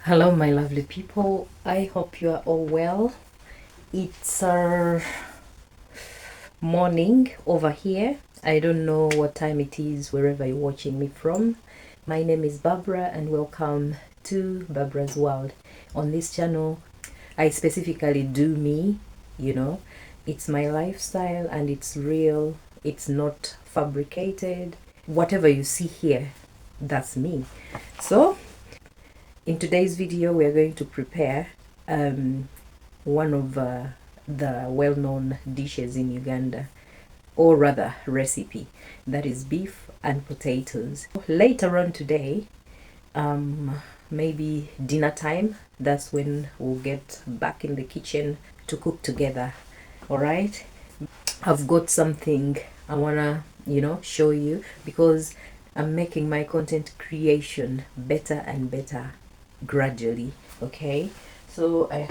Hello, my lovely people. I hope you are all well. It's morning over here. I don't know what time it is wherever you're watching me from. My name is Barbara, and welcome to Barbara's World. On this channel, I specifically do me, you know, it's my lifestyle and it's real, it's not fabricated. Whatever you see here, that's me. So, in today's video, we're going to prepare one of the well-known dishes in Uganda, or rather recipe, that is beef and potatoes. Later on today, maybe dinner time, that's when we'll get back in the kitchen to cook together. All right, I've got something I wanna show you, because I'm making my content creation better and better gradually. Okay, so I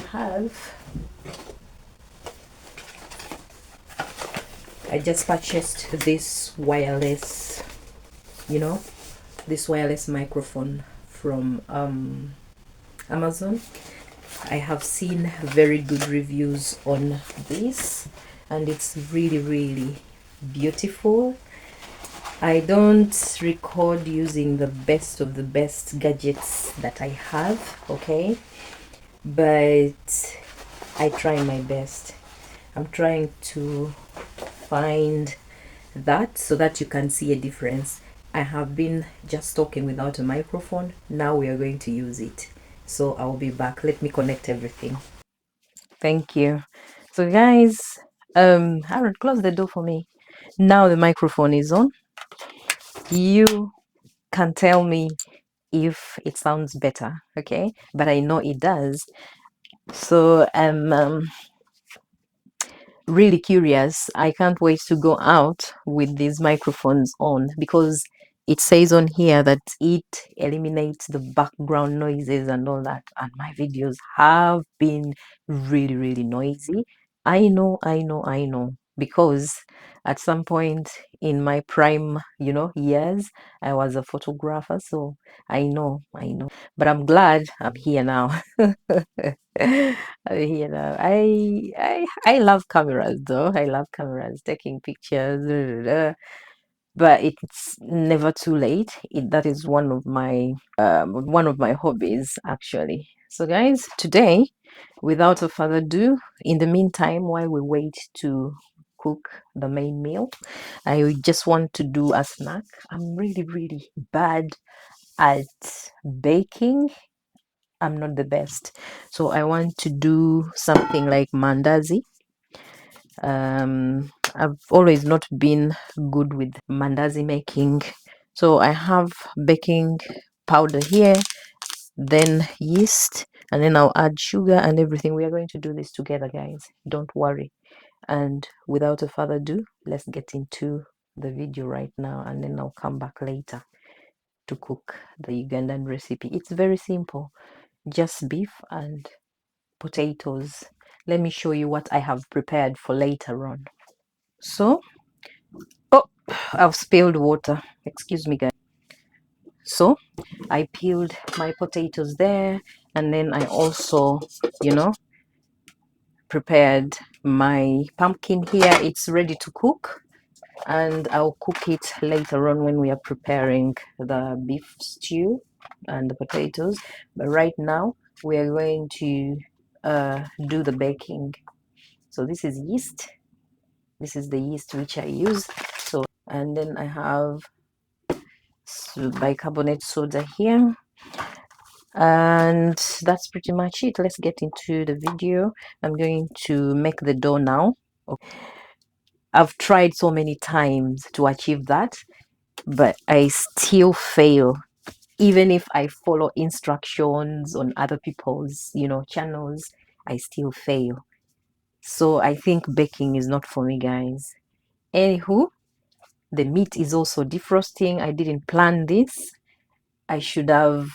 just purchased this wireless, this wireless microphone from Amazon. I have seen very good reviews on this, and it's really beautiful. I don't record using the best of the best gadgets that I have, okay? But I try my best. I'm trying to find that so that you can see a difference. I have been just talking without a microphone. Now we are going to use it. So I'll be back. Let me connect everything. Thank you. So guys, Aaron, close the door for me. Now the microphone is on. You can tell me if it sounds better, okay? But I know it does. So I'm really curious. I can't wait to go out with these microphones on, because it says on here that it eliminates the background noises and all that. And my videos have been really noisy. I know. Because at some point in my prime, years, I was a photographer. So I know. But I'm glad I'm here now. I love cameras though. I love cameras, taking pictures, but it's never too late. That is one of my hobbies actually. So guys, today, without a further ado, in the meantime, while we wait to cook the main meal, I just want to do a snack. I'm really bad at baking. I'm not the best. So I want to do something like mandazi. I've always not been good with mandazi making. So I have baking powder here, then yeast, and then I'll add sugar and everything. We are going to do this together, guys. Don't worry. And without a further ado, let's get into the video right now, and then I'll come back later to cook the Ugandan recipe. It's very simple. Just beef and potatoes. Let me show you what I have prepared for later on. So, oh, I've spilled water. Excuse me, guys. So, I peeled my potatoes there, and then I also, prepared my pumpkin here. It's ready to cook, and I'll cook it later on when we are preparing the beef stew and the potatoes. But right now, we are going to do the baking. So this is yeast. This is the yeast which I use. So, and then I have bicarbonate soda here, and that's pretty much it. Let's get into the video. I'm going to make the dough now. I've tried so many times to achieve that, but I still fail. Even if I follow instructions on other people's, channels, I still fail. So I think baking is not for me, guys. Anywho, the meat is also defrosting. I didn't plan this. I should have,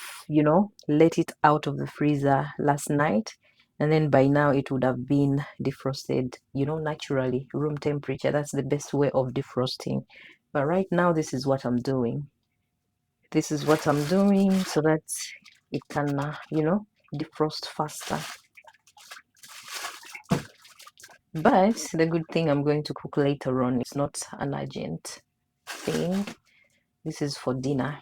let it out of the freezer last night. And then by now it would have been defrosted, naturally, room temperature. That's the best way of defrosting. But right now, this is what I'm doing. So that's it can, you know, defrost faster. But the good thing, I'm going to cook later on. It's not an urgent thing. This is for dinner.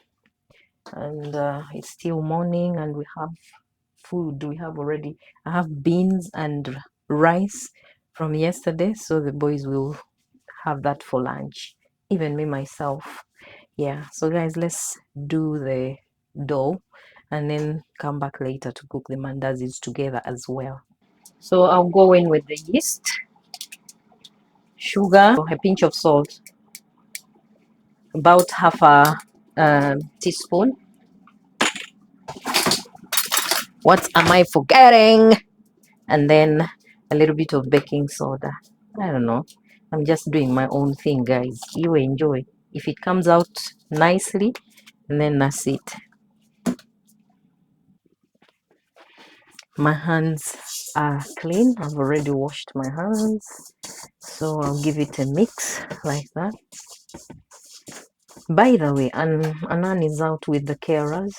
And it's still morning and we have food. I have beans and rice from yesterday. So the boys will have that for lunch. Even me, myself. Yeah. So guys, let's do the dough and then come back later to cook the mandazis together as well. So I'll go in with the yeast, sugar, a pinch of salt, about half a teaspoon. What am I forgetting? And then a little bit of baking soda. I don't know. I'm just doing my own thing, guys. You enjoy. If it comes out nicely, and then that's it. My hands are clean. I've already washed my hands. So I'll give it a mix like that. By the way, Anan is out with the carers.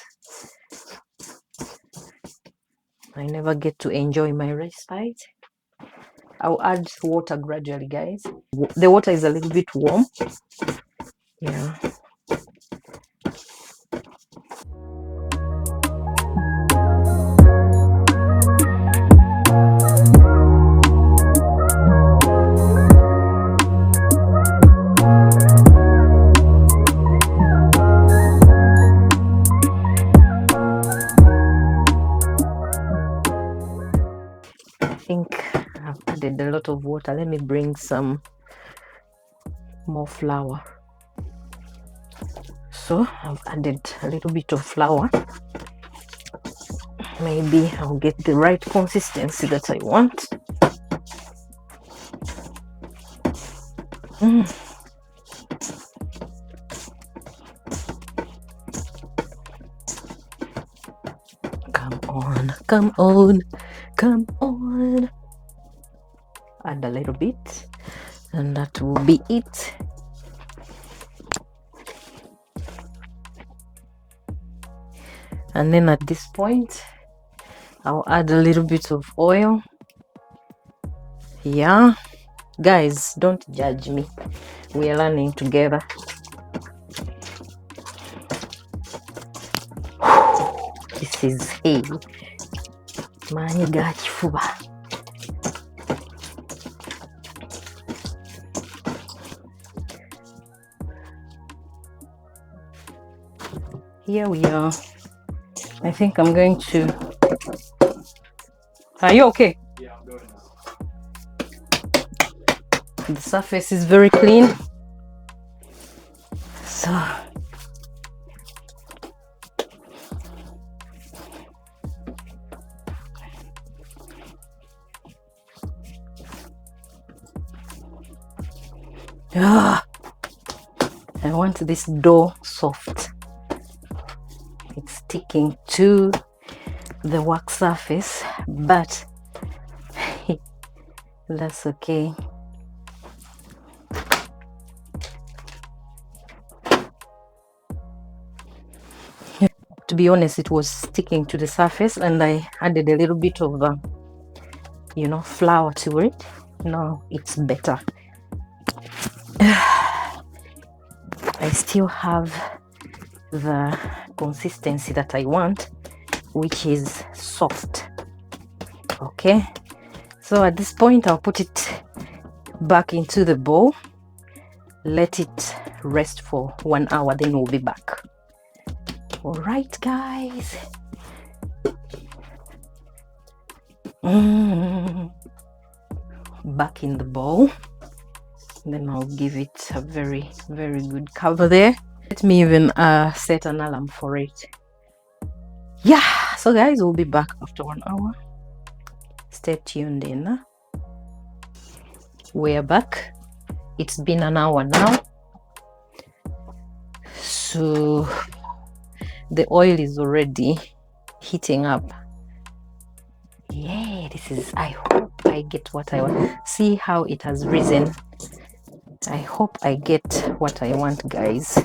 I never get to enjoy my respite. I'll add water gradually, guys. The water is a little bit warm. Yeah. I think I've added a lot of water. Let me bring some more flour. So I've added a little bit of flour. Maybe I'll get the right consistency that I want. Come on, come on, come on. Add a little bit, and that will be it. And then at this point, I'll add a little bit of oil. Yeah, guys, don't judge me. We are learning together. This is a maniga chifuba. Here we are. I think I'm going to. Are you okay? Yeah, I'm going now. The surface is very clean. So I want this dough soft. It's sticking to the work surface, but that's okay. To be honest, it was sticking to the surface and I added a little bit of you know, flour to it. Now it's better. I still have the consistency that I want, which is soft. Okay, so at this point I'll put it back into the bowl, let it rest for 1 hour, then we'll be back. All right, guys. Back in the bowl. Then I'll give it a very, very good cover there. Let me even set an alarm for it. Yeah, so guys, we'll be back after 1 hour. Stay tuned in. We're back. It's been an hour now. So the oil is already heating up. Yeah, this is, I hope I get what I want. See how it has risen. I hope I get what I want, guys.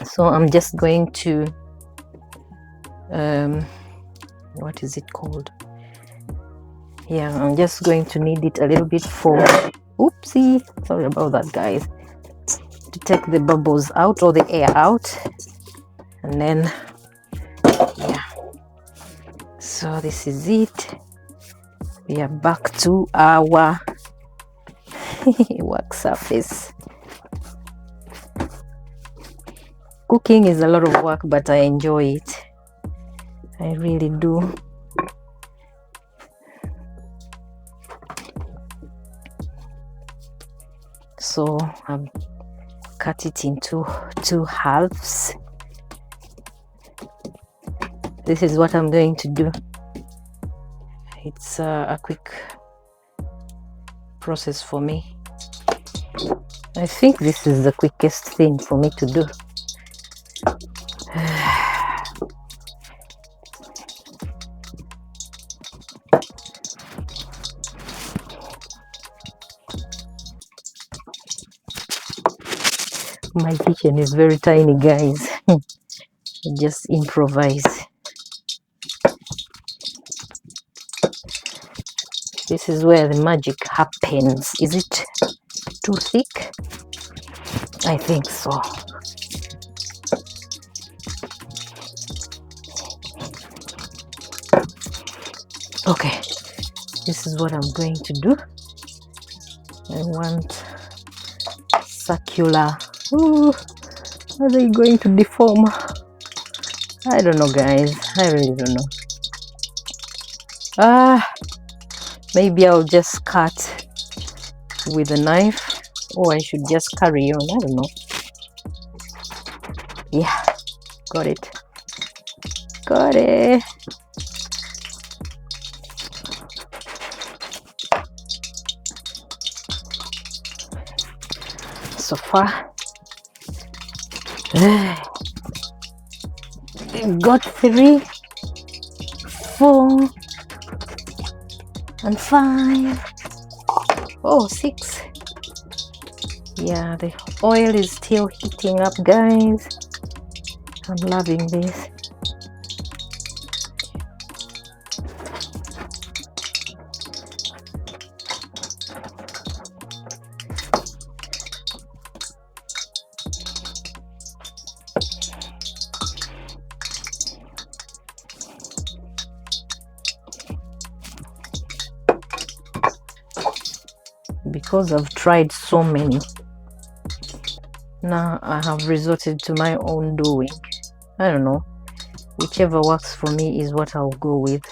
So I'm just going to what is it called? Yeah, I'm just going to knead it a little bit for, oopsie, sorry about that guys, to take the bubbles out or the air out. And then yeah, so this is it. We are back to our work surface. Cooking is a lot of work, but I enjoy it. I really do. So I've cut it into 2 halves. This is what I'm going to do. It's a quick process for me. I think this is the quickest thing for me to do. My kitchen is very tiny, guys. Just improvise. This is where the magic happens. Is it too thick? I think so. Okay, this is what I'm going to do. I want circular. Ooh, are they going to deform? I don't know, guys. I really don't know. Maybe I'll just cut with a knife, or I should just carry on. I don't know. Yeah, got it. Got it. So far, we've got 3, 4, and 5. Oh, 6. Yeah, the oil is still heating up, guys. I'm loving this. Because I've tried so many, now I have resorted to my own doing. I don't know, whichever works for me is what I'll go with.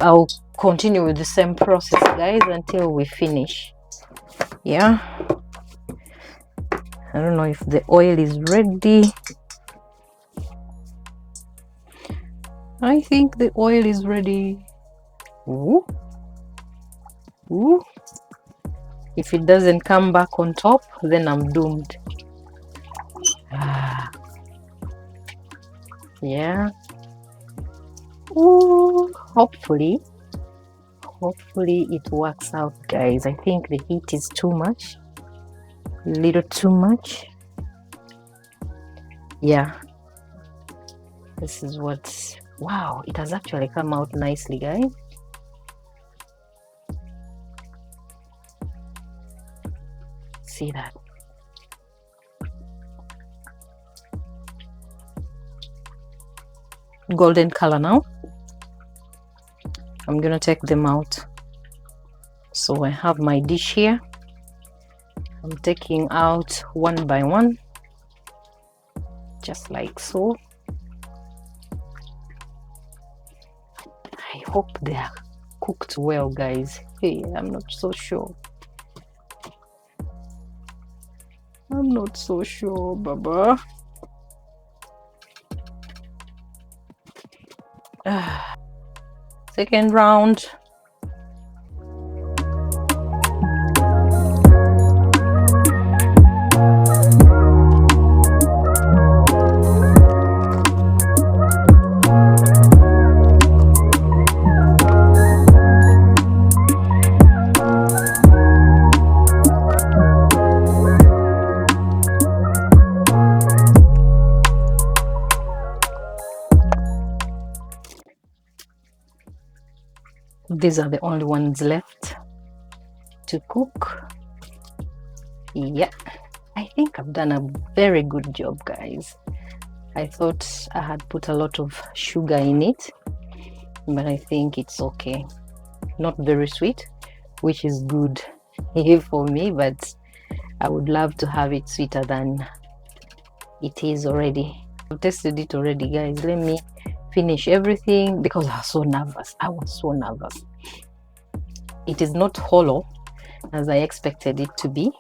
I'll continue with the same process, guys, until we finish. Yeah, I don't know if the oil is ready. I think the oil is ready. Ooh. Ooh. If it doesn't come back on top, then I'm doomed. Yeah. Ooh, hopefully it works out, guys. I think the heat is too much, a little too much. Yeah, this is what, wow, it has actually come out nicely, guys. See that? Golden color. Now I'm gonna take them out. So I have my dish here. I'm taking out one by one, just like so. I hope they are cooked well, guys. Hey, I'm not so sure. I'm not so sure, Baba. Second round. These are the only ones left to cook. Yeah, I think I've done a very good job, guys. I thought I had put a lot of sugar in it, but I think it's okay. Not very sweet, which is good for me, but I would love to have it sweeter than it is already. I've tested it already, guys. Let me finish everything because I was so nervous. I was so nervous. It is not hollow as I expected it to be,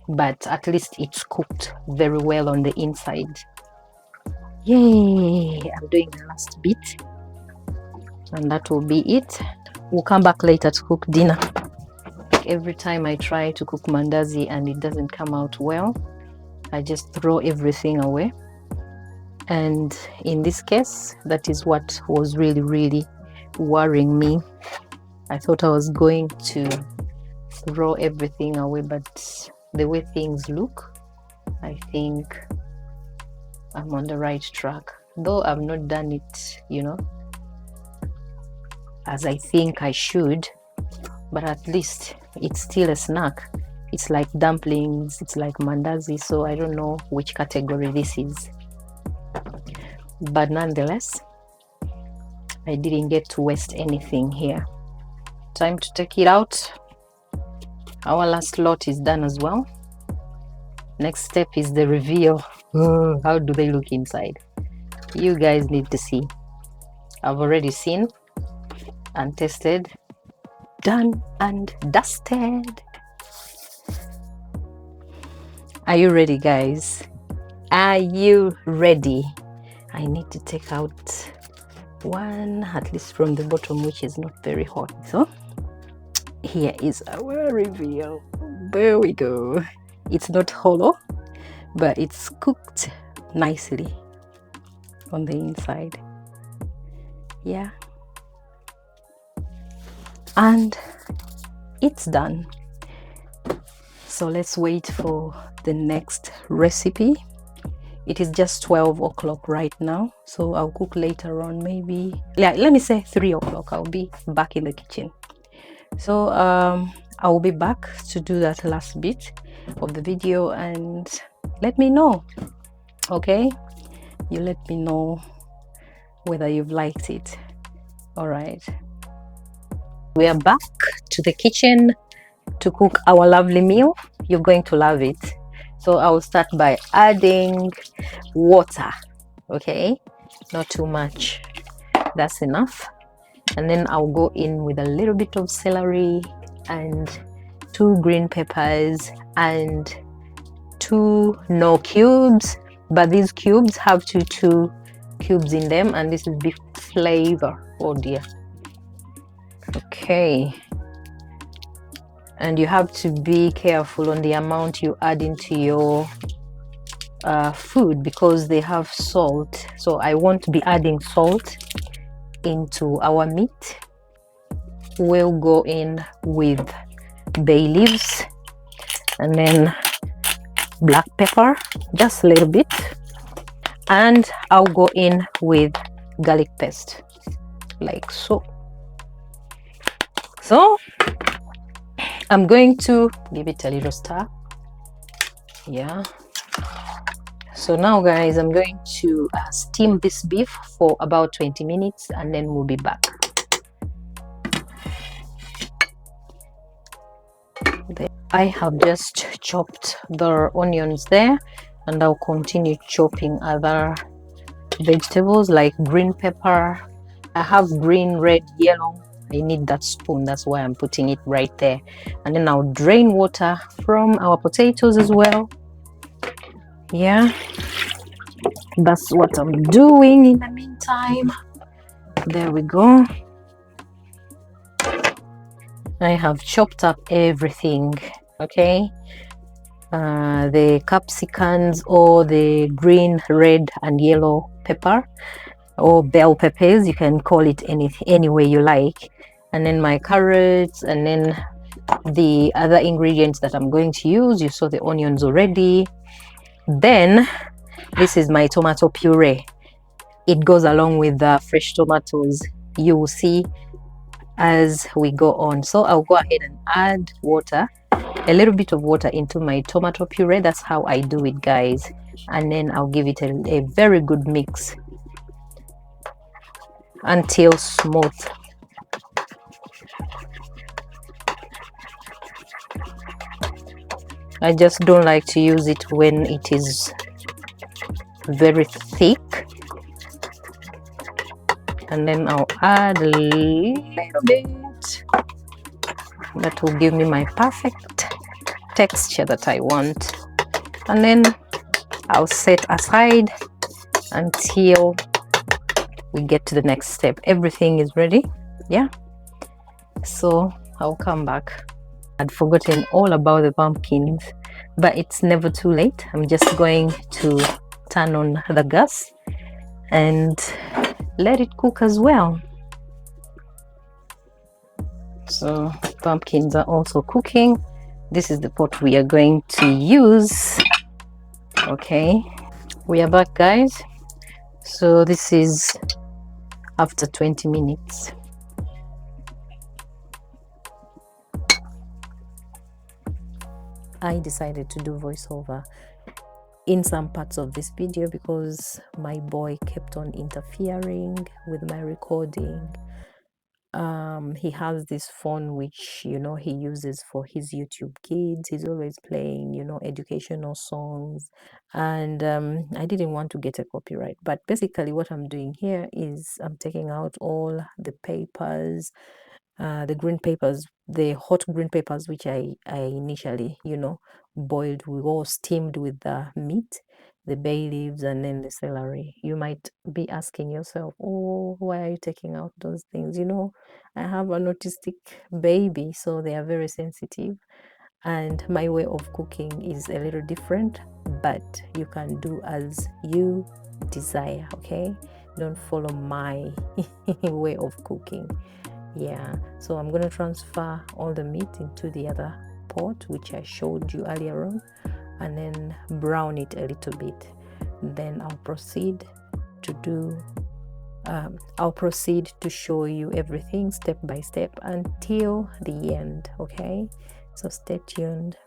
but at least it's cooked very well on the inside. Yay! I'm doing the last bit, and that will be it. We'll come back later to cook dinner. Every time I try to cook mandazi and it doesn't come out well, I just throw everything away. And in this case, that is what was really worrying me. I thought I was going to throw everything away, but the way things look, I think I'm on the right track. Though I've not done it, you know, as I think I should, but at least it's still a snack. It's like dumplings, it's like mandazi, so I don't know which category this is. But nonetheless, I didn't get to waste anything here. Time to take it out. Our last lot is done as well. Next step is the reveal. How do they look inside? You guys need to see. I've already seen and tested. Done and dusted. Are you ready, guys? Are you ready? I need to take out one, at least from the bottom, which is not very hot. So here is our reveal. There we go. It's not hollow, but it's cooked nicely on the inside. Yeah. And it's done. So let's wait for the next recipe. It is just 12 o'clock right now, so I'll cook later on, maybe, yeah, let me say 3 o'clock. I'll be back in the kitchen. So I will be back to do that last bit of the video, and let me know, okay? You let me know whether you've liked it. All right, we are back to the kitchen to cook our lovely meal. You're going to love it. So I will start by adding water, okay? Not too much, that's enough. And then I'll go in with a little bit of celery and 2 green peppers and 2 no cubes, but these cubes have 2 cubes in them, and this is beef flavor. Oh dear. Okay, and you have to be careful on the amount you add into your food because they have salt. So I won't be adding salt into our meat. We'll go in with bay leaves and then black pepper, just a little bit, and I'll go in with garlic paste, like so. So I'm going to give it a little stir. Yeah. So now, guys, I'm going to steam this beef for about 20 minutes and then we'll be back. I have just chopped the onions there, and I'll continue chopping other vegetables like green pepper. I have green, red, yellow. I need that spoon, that's why I'm putting it right there. And then I'll drain water from our potatoes as well. Yeah, that's what I'm doing in the meantime. There we go. I have chopped up everything, okay? The capsicums, or the green, red and yellow pepper, or bell peppers, you can call it any way you like. And then my carrots, and then the other ingredients that I'm going to use. You saw the onions already. Then this is my tomato puree. It goes along with the fresh tomatoes. You will see as we go on. So I'll go ahead and add water, a little bit of water into my tomato puree. That's how I do it, guys. And then I'll give it a very good mix until smooth. I just don't like to use it when it is very thick. And then I'll add a little bit. That will give me my perfect texture that I want. And then I'll set aside until we get to the next step. Everything is ready. Yeah. So I'll come back. I'd forgotten all about the pumpkins, but it's never too late. I'm just going to turn on the gas and let it cook as well. So pumpkins are also cooking. This is the pot we are going to use. Okay, we are back, guys. So this is after 20 minutes. I decided to do voiceover in some parts of this video because my boy kept on interfering with my recording. He has this phone which, you know, he uses for his YouTube Kids. He's always playing, you know, educational songs, and I didn't want to get a copyright. But basically what I'm doing here is I'm taking out all the papers, the green papers, the hot green papers, which I initially, you know, boiled or steamed with the meat, the bay leaves, and then the celery. You might be asking yourself, oh, why are you taking out those things? You know, I have an autistic baby, so they are very sensitive, and my way of cooking is a little different, but you can do as you desire. Okay, don't follow my way of cooking. Yeah, so I'm going to transfer all the meat into the other pot which I showed you earlier on, and then brown it a little bit. Then I'll proceed to do I'll proceed to show you everything step by step until the end. Okay, so stay tuned.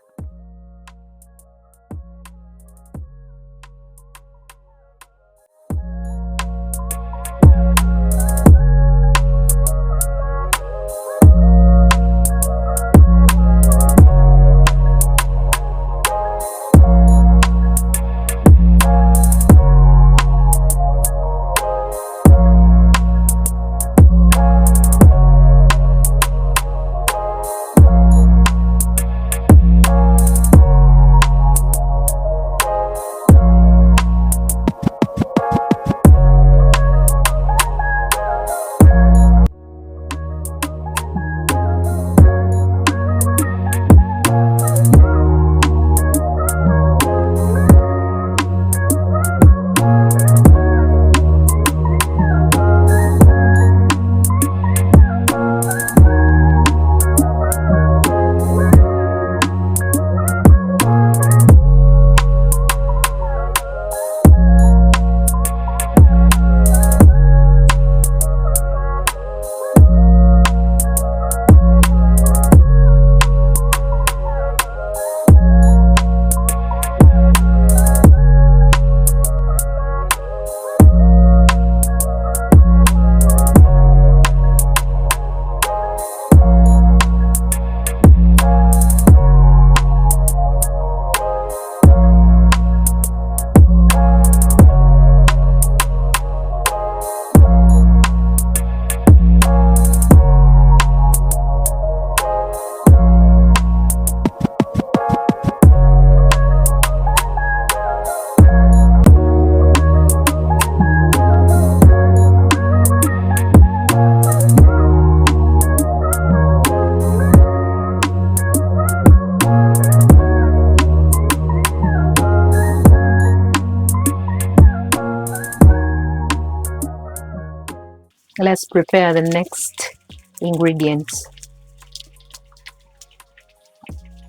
Let's prepare the next ingredients.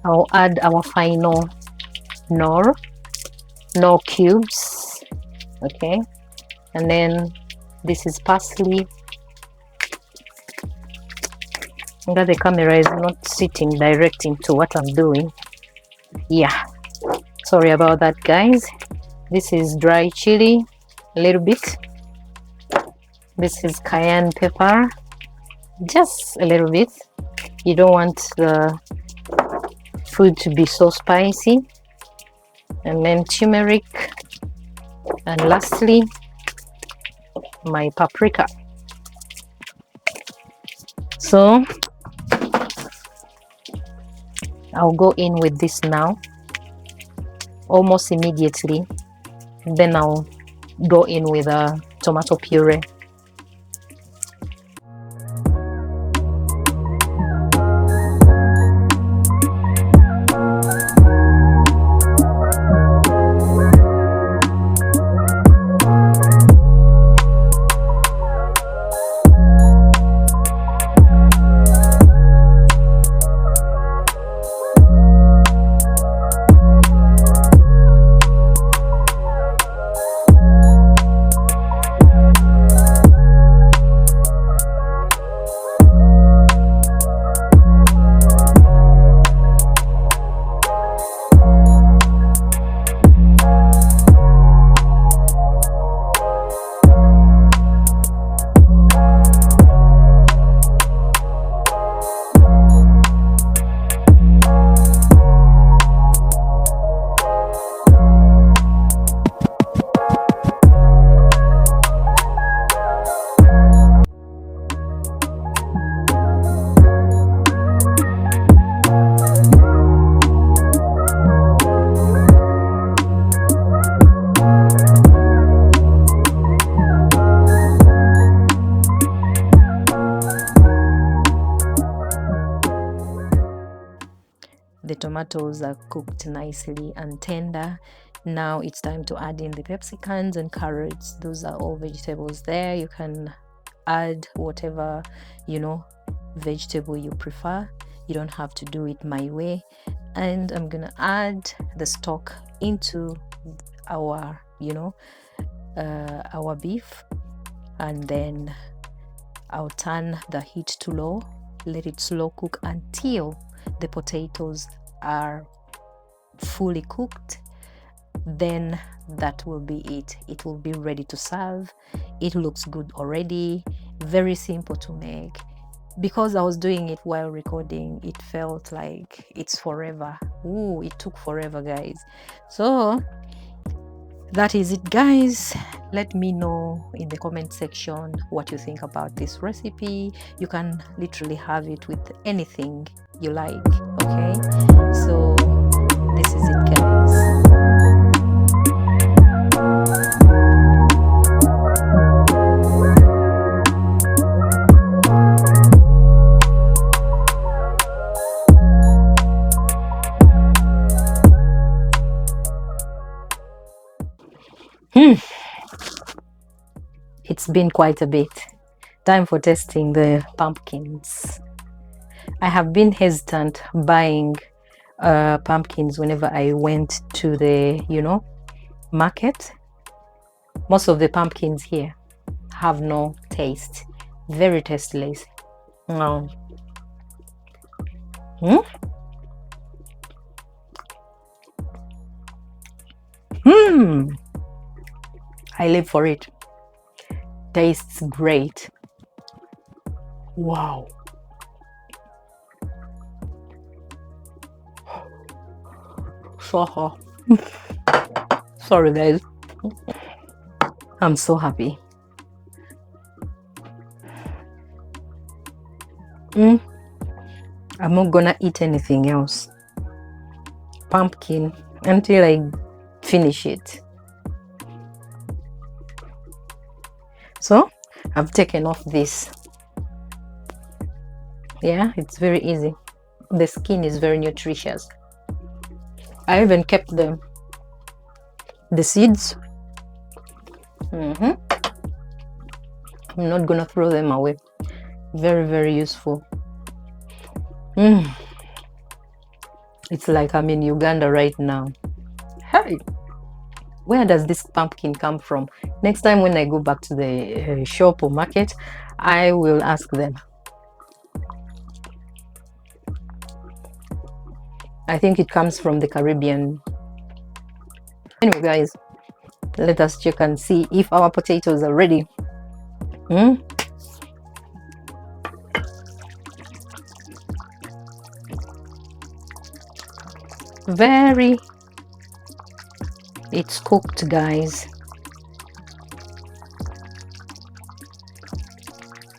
I'll add our final nor cubes. Okay, and then this is parsley, That the camera is not sitting direct into what I'm doing. Yeah, sorry about that, guys. This is dry chili, a little bit. This is cayenne pepper, just a little bit. You don't want the food to be so spicy. And then turmeric, and lastly my paprika. So I'll go in with this now, almost immediately. Then I'll go in with a tomato puree. The tomatoes are cooked nicely and tender. Now it's time to add in the capsicums and carrots. Those are all vegetables there. You can add whatever, vegetable you prefer. You don't have to do it my way. And I'm gonna add the stock into our our beef, and then I'll turn the heat to low, let it slow cook until the potatoes are fully cooked. Then that will be it. It will be ready to serve. It looks good already. Very simple to make. Because I was doing it while recording, it felt like it's forever. Ooh, it took forever, guys. So that is it, guys. Let me know in the comment section what you think about this recipe. You can literally have it with anything you like. Okay, so this is it, guys. It's been quite a bit. Time for testing the pumpkins. I have been hesitant buying pumpkins whenever I went to the, market. Most of the pumpkins here have no taste. Very tasteless. No. I live for it. Tastes great. Wow. So hot. Sorry, guys. I'm so happy. I'm not gonna eat anything else. Pumpkin until I finish it. So I've taken off this. Yeah, it's very easy. The skin is very nutritious. I even kept the seeds. I'm not gonna throw them away. Very, very useful. It's like I'm in Uganda right now. Hey, where does this pumpkin come from? Next time when I go back to the shop or market, I will ask them. I think it comes from the Caribbean. Anyway, guys, let us check and see if our potatoes are ready. It's cooked, guys.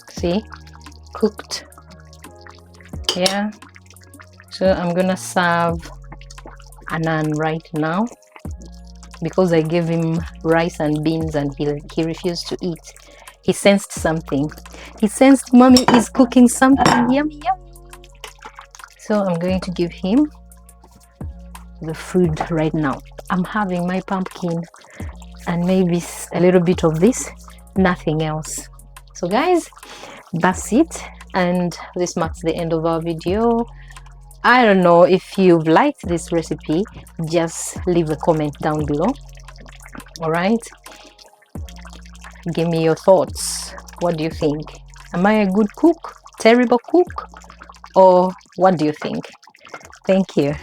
See, cooked. Yeah, so I'm gonna serve Anan right now because I gave him rice and beans and he refused to eat. He sensed something. He sensed mommy is cooking something yummy yummy. So I'm going to give him the food right now. I'm having my pumpkin and maybe a little bit of this, nothing else. So guys, that's it, and this marks the end of our video. I don't know if you've liked this recipe, just leave a comment down below. All right, give me your thoughts. What do you think? Am I a good cook, terrible cook, or what do you think? Thank you.